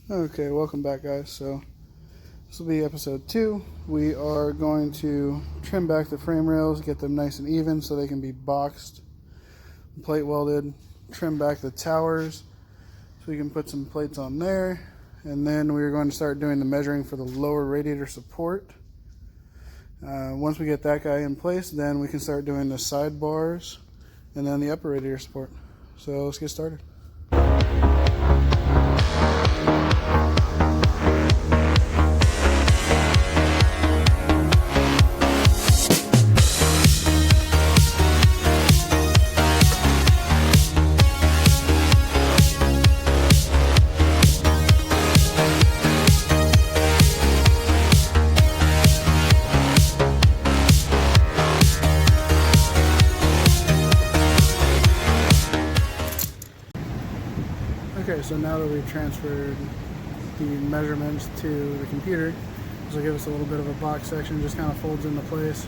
Okay, welcome back, guys. So this will be episode 2. We are going to trim back the frame rails, get them nice and even so they can be boxed, plate welded, trim back the towers so we can put some plates on there, and then we're going to start doing the measuring for the lower radiator support. Once we get that guy in place, then we can start doing the sidebars and then the upper radiator support. So let's get started. Okay, so now that we've transferred the measurements to the computer, this will give us a little bit of a box section, just kind of folds into place.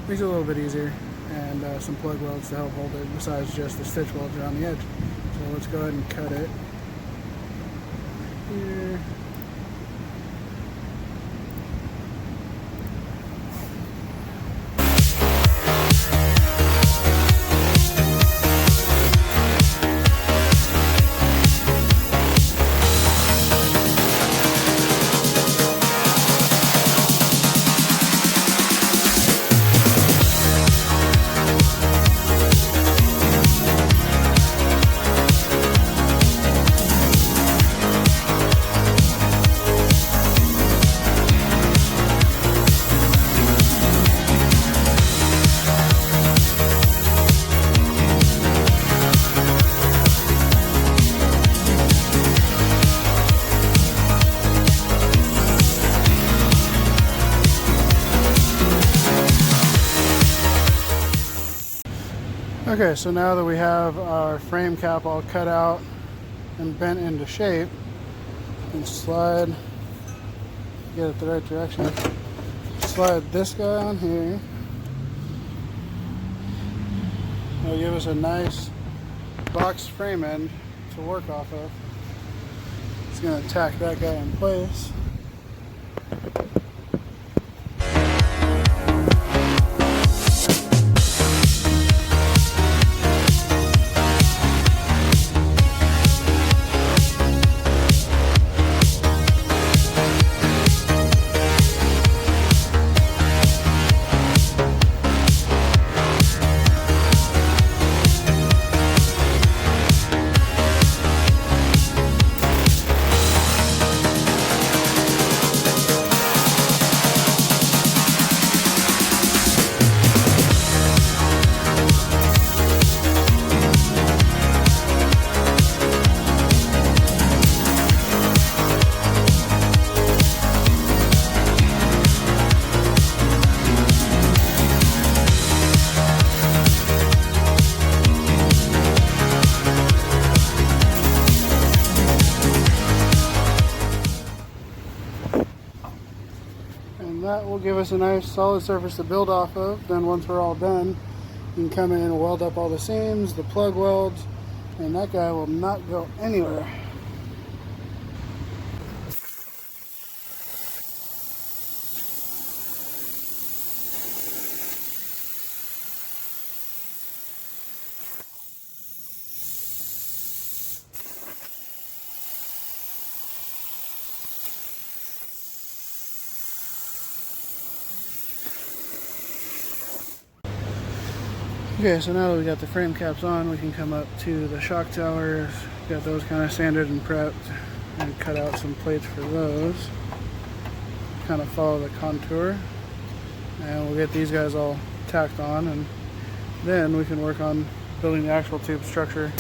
Makes it a little bit easier, and some plug welds to help hold it besides just the stitch welds around the edge. So let's go ahead and cut it here. Okay, so now that we have our frame cap all cut out and bent into shape, and slide, get it the right direction, slide this guy on here. It'll give us a nice box frame end to work off of. It's going to tack that guy in place. And that will give us a nice solid surface to build off of. Then once we're all done, you can come in and weld up all the seams, the plug welds, and that guy will not go anywhere. Okay, so now that we got the frame caps on, we can come up to the shock towers, got those kind of sanded and prepped, and cut out some plates for those. Kind of follow the contour, and we'll get these guys all tacked on, and then we can work on building the actual tube structure,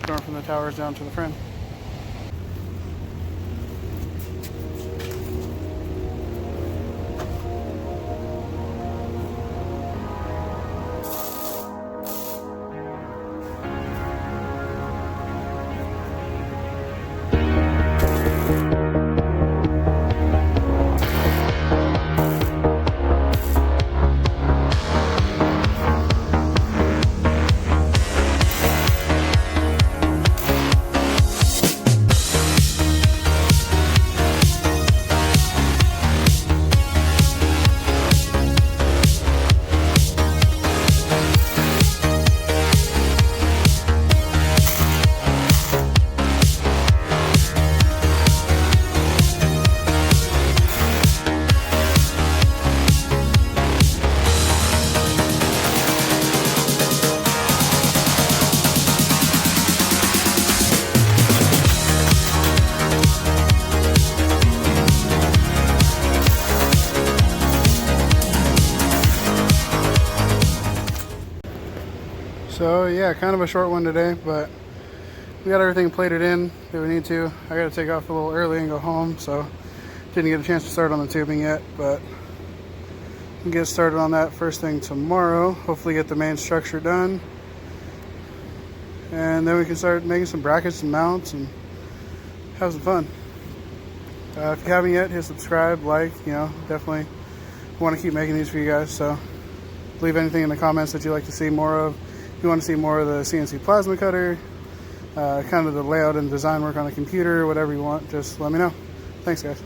going from the towers down to the frame. So yeah, kind of a short one today, but we got everything plated in that we need to. I got to take off a little early and go home, so didn't get a chance to start on the tubing yet, but we'll get started on that first thing tomorrow. Hopefully get the main structure done, and then we can start making some brackets and mounts and have some fun. If you haven't yet, hit subscribe, like, definitely want to keep making these for you guys. So leave anything in the comments that you'd like to see more of. If you want to see more of the CNC plasma cutter, kind of the layout and design work on the computer, whatever you want, just let me know. Thanks, guys.